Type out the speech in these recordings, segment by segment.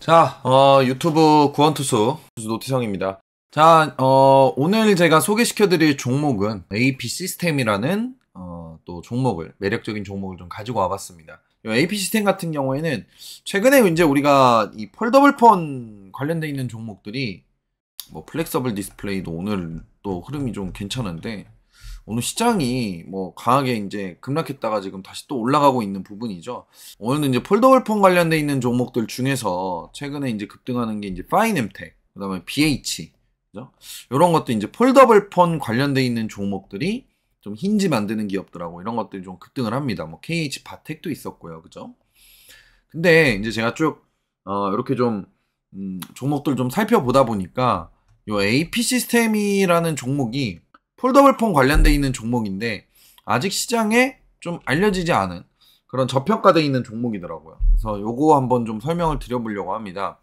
자, 유튜브 구원투수 노티성입니다. 자, 오늘 제가 소개시켜드릴 종목은 AP 시스템이라는 또 종목을, 매력적인 종목을 좀 가지고 와봤습니다. 이 AP 시스템 같은 경우에는 최근에 이제 우리가 이 폴더블 폰 관련돼 있는 종목들이 뭐 플렉서블 디스플레이도 오늘 또 흐름이 좀 괜찮은데 오늘 시장이 뭐 강하게 이제 급락했다가 지금 다시 또 올라가고 있는 부분이죠. 오늘은 이제 폴더블 폰 관련돼 있는 종목들 중에서 최근에 이제 급등하는 게 이제 파이넴텍, 그다음에 BH, 그죠? 이런 것도 이제 폴더블 폰 관련돼 있는 종목들이 좀 힌지 만드는 기업들하고 이런 것들이 좀 급등을 합니다. 뭐 KH 바텍도 있었고요, 그죠? 근데 이제 제가 쭉 이렇게 좀 종목들 좀 살펴보다 보니까 요 AP 시스템이라는 종목이 폴더블 폰 관련돼 있는 종목인데 아직 시장에 좀 알려지지 않은 그런 저평가돼 있는 종목이더라고요. 그래서 요거 한번 좀 설명을 드려보려고 합니다.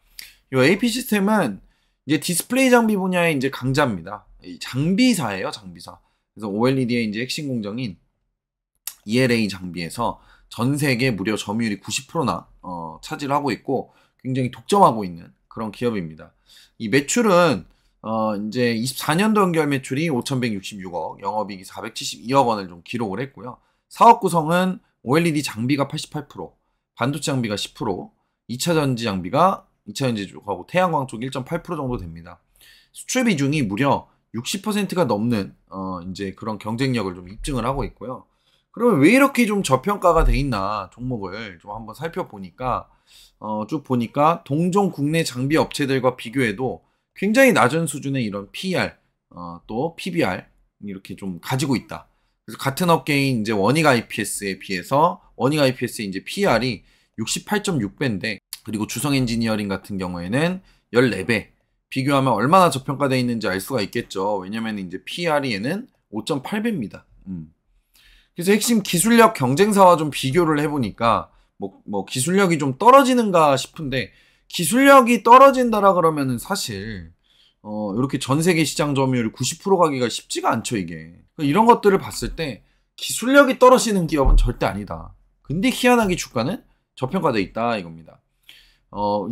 요 AP 시스템은 이제 디스플레이 장비 분야의 이제 강자입니다. 이 장비사예요, 장비사. 그래서 OLED의 이제 핵심 공정인 ELA 장비에서 전 세계 무려 점유율이 90%나 차지하고 있고 굉장히 독점하고 있는 그런 기업입니다. 이 매출은 이제 24년도 연결 매출이 5,166억, 영업이익이 472억 원을 좀 기록을 했고요. 사업 구성은 OLED 장비가 88%, 반도체 장비가 10%, 2차전지 장비가 2차전지 쪽하고 태양광 쪽 1.8% 정도 됩니다. 수출 비중이 무려 60%가 넘는 이제 그런 경쟁력을 좀 입증을 하고 있고요. 그러면 왜 이렇게 좀 저평가가 돼 있나 종목을 좀 한번 살펴보니까 쭉 보니까 동종 국내 장비 업체들과 비교해도 굉장히 낮은 수준의 이런 PER, 또 PBR 이렇게 좀 가지고 있다. 그래서 같은 업계인 이제 원익 IPS에 비해서 원익 IPS의 이제 PER이 68.6배인데 그리고 주성 엔지니어링 같은 경우에는 14배. 비교하면 얼마나 저평가되어 있는지 알 수가 있겠죠. 왜냐면 이제 PER이 얘는 5.8배입니다. 그래서 핵심 기술력 경쟁사와 좀 비교를 해보니까 뭐 기술력이 좀 떨어지는가 싶은데 기술력이 떨어진다라 그러면은 사실 이렇게 전 세계 시장 점유율 90% 가기가 쉽지가 않죠, 이게. 이런 것들을 봤을 때 기술력이 떨어지는 기업은 절대 아니다. 근데 희한하게 주가는 저평가돼 있다 이겁니다.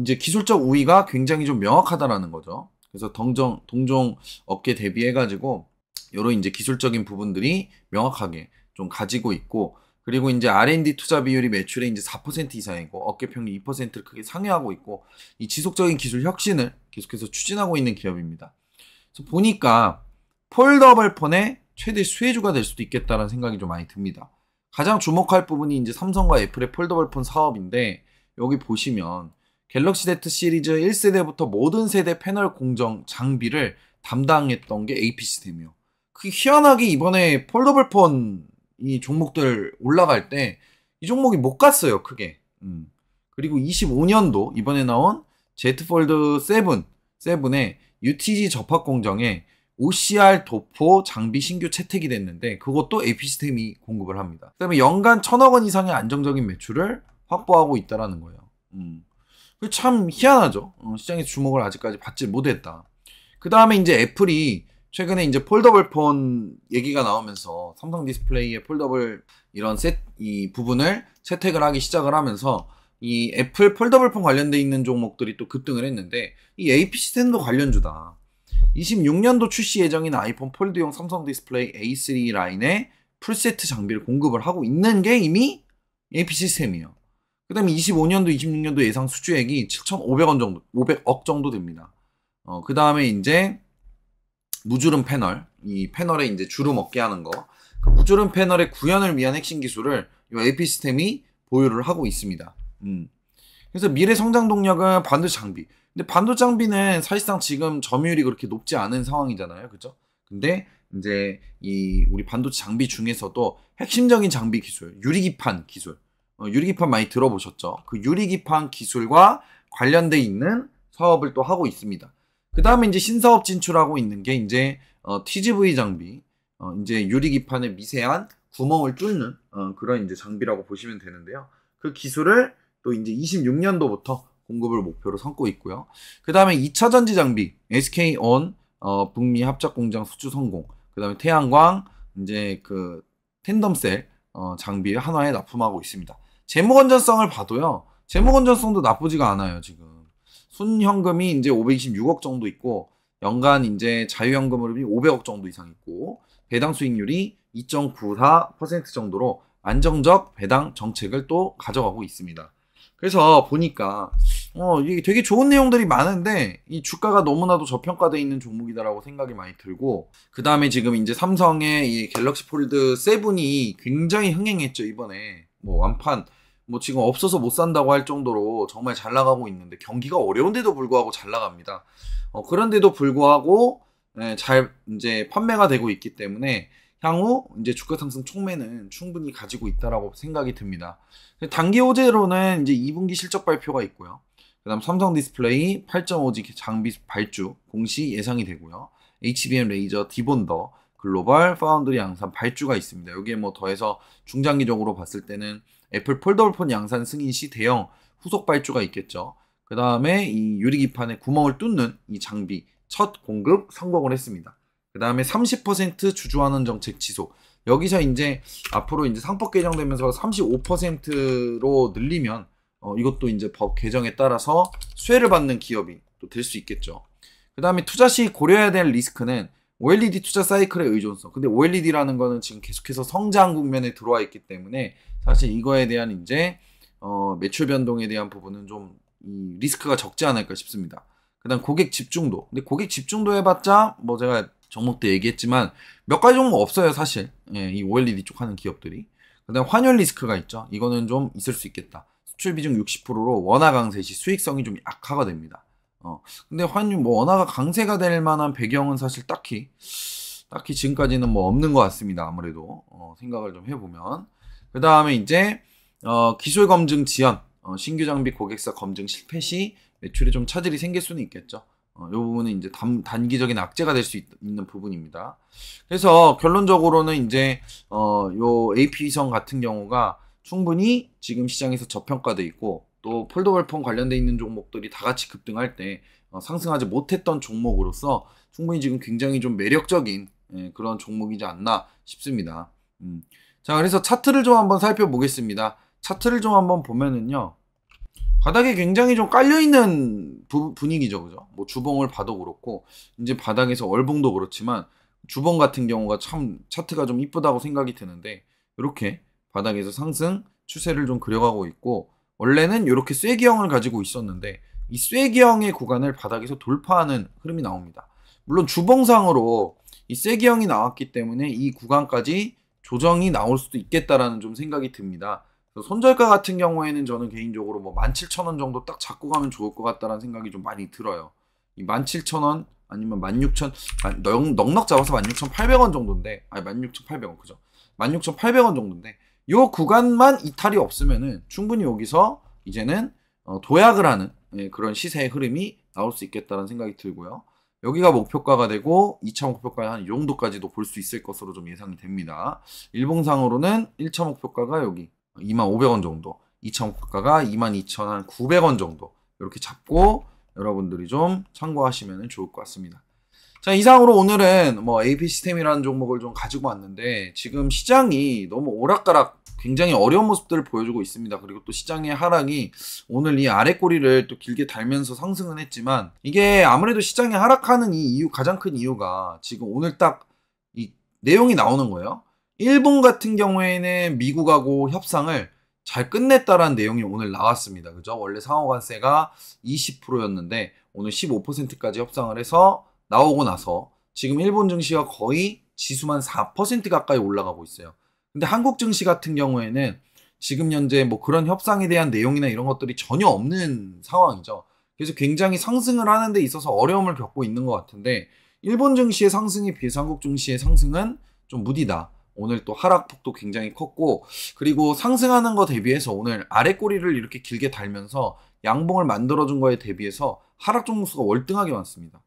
이제 기술적 우위가 굉장히 좀 명확하다라는 거죠. 그래서 동종 업계 대비해가지고 이런 이제 기술적인 부분들이 명확하게 좀 가지고 있고, 그리고 이제 R&D 투자 비율이 매출의 이제 4% 이상이고 업계 평균 2%를 크게 상회하고 있고 이 지속적인 기술 혁신을 계속해서 추진하고 있는 기업입니다. 그래서 보니까 폴더블 폰의 최대 수혜주가 될 수도 있겠다는 생각이 좀 많이 듭니다. 가장 주목할 부분이 이제 삼성과 애플의 폴더블 폰 사업인데 여기 보시면 갤럭시 Z 시리즈 1세대부터 모든 세대 패널 공정 장비를 담당했던 게 AP 시스템이요. 그 희한하게 이번에 폴더블 폰 이 종목들 올라갈 때 이 종목이 못 갔어요, 크게. 그리고 25년도 이번에 나온 Z 폴드 7의 UTG 접합 공정에 OCR 도포 장비 신규 채택이 됐는데 그것도 AP 시스템이 공급을 합니다. 그다음에 연간 1,000억 원 이상의 안정적인 매출을 확보하고 있다라는 거예요. 참 희한하죠. 시장에서 주목을 아직까지 받지 못했다. 그 다음에 이제 애플이 최근에 이제 폴더블 폰 얘기가 나오면서 삼성 디스플레이의 폴더블 이런 이 부분을 채택을 하기 시작을 하면서 이 애플 폴더블 폰 관련돼 있는 종목들이 또 급등을 했는데 이 AP 시스템도 관련주다. 26년도 출시 예정인 아이폰 폴드용 삼성 디스플레이 A3 라인에 풀세트 장비를 공급을 하고 있는 게 이미 AP 시스템이에요. 그 다음에 25년도, 26년도 예상 수주액이 7,500원 정도, 500억 정도 됩니다. 그 다음에 이제 무주름 패널, 이 패널에 이제 주름 없게 하는 거, 그 무주름 패널의 구현을 위한 핵심 기술을 이 AP 시스템이 보유를 하고 있습니다. 그래서 미래 성장 동력은 반도체 장비. 근데 반도체 장비는 사실상 지금 점유율이 그렇게 높지 않은 상황이잖아요, 그죠? 근데 이제 이 우리 반도체 장비 중에서도 핵심적인 장비 기술, 유리기판 기술, 유리기판 많이 들어보셨죠? 그 유리기판 기술과 관련돼 있는 사업을 또 하고 있습니다. 그 다음에 이제 신사업 진출하고 있는 게 이제 TGV 장비, 이제 유리기판에 미세한 구멍을 뚫는 그런 이제 장비라고 보시면 되는데요. 그 기술을 또 이제 26년도부터 공급을 목표로 삼고 있고요. 그 다음에 2차 전지 장비, SK온 북미 합작 공장 수주 성공. 그 다음에 태양광 이제 그 텐덤셀 장비를 한화에 납품하고 있습니다. 재무 건전성을 봐도요. 재무 건전성도 나쁘지가 않아요, 지금. 순현금이 이제 526억 정도 있고, 연간 이제 자유현금 흐름이 500억 정도 이상 있고, 배당 수익률이 2.94% 정도로 안정적 배당 정책을 또 가져가고 있습니다. 그래서 보니까 이게 되게 좋은 내용들이 많은데 이 주가가 너무나도 저평가되어 있는 종목이다라고 생각이 많이 들고, 그 다음에 지금 이제 삼성의 이 갤럭시 폴드 7이 굉장히 흥행했죠. 이번에 뭐 완판 뭐 지금 없어서 못 산다고 할 정도로 정말 잘 나가고 있는데, 경기가 어려운데도 불구하고 잘 나갑니다. 그런데도 불구하고 잘 이제 판매가 되고 있기 때문에 향후 이제 주가 상승 촉매는 충분히 가지고 있다라고 생각이 듭니다. 단기 호재로는 이제 2분기 실적 발표가 있고요. 그다음 삼성 디스플레이 8.5G 장비 발주 공시 예상이 되고요. HBM 레이저 디본더 글로벌 파운드리 양산 발주가 있습니다. 여기에 뭐 더해서 중장기적으로 봤을 때는 애플 폴더블 폰 양산 승인 시 대형 후속 발주가 있겠죠. 그 다음에 이 유리기판에 구멍을 뚫는 이 장비 첫 공급 성공을 했습니다. 그 다음에 30% 주주환원 정책 지속. 여기서 이제 앞으로 이제 상법 개정되면서 35%로 늘리면 이것도 이제 법 개정에 따라서 수혜를 받는 기업이 또 될 수 있겠죠. 그 다음에 투자 시 고려해야 될 리스크는 OLED 투자 사이클의 의존성. 근데 OLED라는 거는 지금 계속해서 성장 국면에 들어와 있기 때문에 사실 이거에 대한 이제 매출 변동에 대한 부분은 좀 이 리스크가 적지 않을까 싶습니다. 그 다음 고객 집중도. 근데 고객 집중도 해봤자 뭐 제가 종목 때 얘기했지만 몇 가지 종목 없어요 사실. 이 OLED 쪽 하는 기업들이. 그 다음 환율 리스크가 있죠. 이거는 좀 있을 수 있겠다. 수출 비중 60%로 원화 강세 시 수익성이 좀 약화가 됩니다. 근데 환율 뭐 원화가 강세가 될 만한 배경은 사실 딱히 지금까지는 뭐 없는 것 같습니다. 아무래도 생각을 좀 해보면. 그 다음에 이제 기술 검증 지연, 신규 장비 고객사 검증 실패 시 매출에 좀 차질이 생길 수는 있겠죠. 이 부분은 이제 단기적인 악재가 될 수 있는 부분입니다. 그래서 결론적으로는 이제 요 AP위성 같은 경우가 충분히 지금 시장에서 저평가돼 있고, 또 폴더블폰 관련돼 있는 종목들이 다 같이 급등할 때 상승하지 못했던 종목으로서 충분히 지금 굉장히 좀 매력적인 그런 종목이지 않나 싶습니다. 자, 그래서 차트를 좀 한번 살펴보겠습니다. 차트를 좀 한번 보면은요, 바닥에 굉장히 좀 깔려있는 분위기죠. 그죠? 뭐 주봉을 봐도 그렇고, 이제 바닥에서 월봉도 그렇지만, 주봉 같은 경우가 참 차트가 좀 이쁘다고 생각이 드는데, 이렇게 바닥에서 상승 추세를 좀 그려가고 있고, 원래는 이렇게 쐐기형을 가지고 있었는데, 이 쐐기형의 구간을 바닥에서 돌파하는 흐름이 나옵니다. 물론 주봉상으로 이 쐐기형이 나왔기 때문에 이 구간까지 조정이 나올 수도 있겠다라는 좀 생각이 듭니다. 손절가 같은 경우에는 저는 개인적으로 뭐 17,000원 정도 딱 잡고 가면 좋을 것 같다라는 생각이 좀 많이 들어요. 이 17,000원 아니면 16,000, 넉넉 잡아서 16,800원 정도인데, 아니 16,800원 그죠? 16,800원 정도인데, 요 구간만 이탈이 없으면은 충분히 여기서 이제는 도약을 하는 그런 시세의 흐름이 나올 수 있겠다는 생각이 들고요. 여기가 목표가가 되고 2차 목표가 한 이 정도까지도 볼 수 있을 것으로 좀 예상이 됩니다. 일봉상으로는 1차 목표가가 여기 25,000원 정도, 2차 목표가가 22,900원 정도 이렇게 잡고 여러분들이 좀 참고하시면 좋을 것 같습니다. 자, 이상으로 오늘은 뭐 AP 시스템이라는 종목을 좀 가지고 왔는데, 지금 시장이 너무 오락가락 굉장히 어려운 모습들을 보여주고 있습니다. 그리고 또 시장의 하락이 오늘 이 아래 꼬리를 또 길게 달면서 상승은 했지만, 이게 아무래도 시장이 하락하는 이 이유, 가장 큰 이유가 지금 오늘 딱 이 내용이 나오는 거예요. 일본 같은 경우에는 미국하고 협상을 잘 끝냈다라는 내용이 오늘 나왔습니다. 그죠? 원래 상호관세가 20%였는데 오늘 15%까지 협상을 해서 나오고 나서 지금 일본 증시가 거의 지수만 4% 가까이 올라가고 있어요. 근데 한국 증시 같은 경우에는 지금 현재 뭐 그런 협상에 대한 내용이나 이런 것들이 전혀 없는 상황이죠. 그래서 굉장히 상승을 하는 데 있어서 어려움을 겪고 있는 것 같은데, 일본 증시의 상승에 비해서 한국 증시의 상승은 좀 무디다. 오늘 또 하락폭도 굉장히 컸고, 그리고 상승하는 거 대비해서 오늘 아래 꼬리를 이렇게 길게 달면서 양봉을 만들어준 거에 대비해서 하락 종목수가 월등하게 많습니다.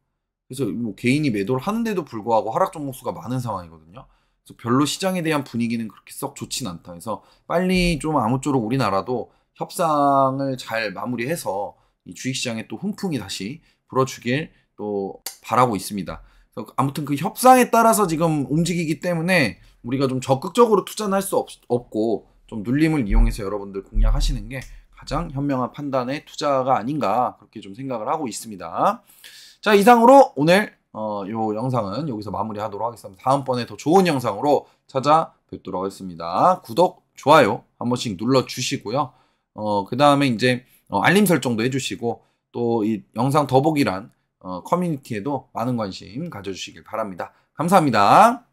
그래서 뭐 개인이 매도를 하는데도 불구하고 하락 종목수가 많은 상황이거든요. 그래서 별로 시장에 대한 분위기는 그렇게 썩 좋진 않다. 그래서 빨리 좀 아무쪼록 우리나라도 협상을 잘 마무리해서 이 주식시장에 또 훈풍이 다시 불어주길 또 바라고 있습니다. 그래서 아무튼 그 협상에 따라서 지금 움직이기 때문에 우리가 좀 적극적으로 투자는 할 수 없고 좀 눌림을 이용해서 여러분들 공략하시는 게 가장 현명한 판단의 투자가 아닌가 그렇게 좀 생각을 하고 있습니다. 자, 이상으로 오늘 요 영상은 여기서 마무리하도록 하겠습니다. 다음번에 더 좋은 영상으로 찾아뵙도록 하겠습니다. 구독, 좋아요 한 번씩 눌러주시고요. 그 다음에 이제 알림 설정도 해주시고 또 이 영상 더보기란 커뮤니티에도 많은 관심 가져주시길 바랍니다. 감사합니다.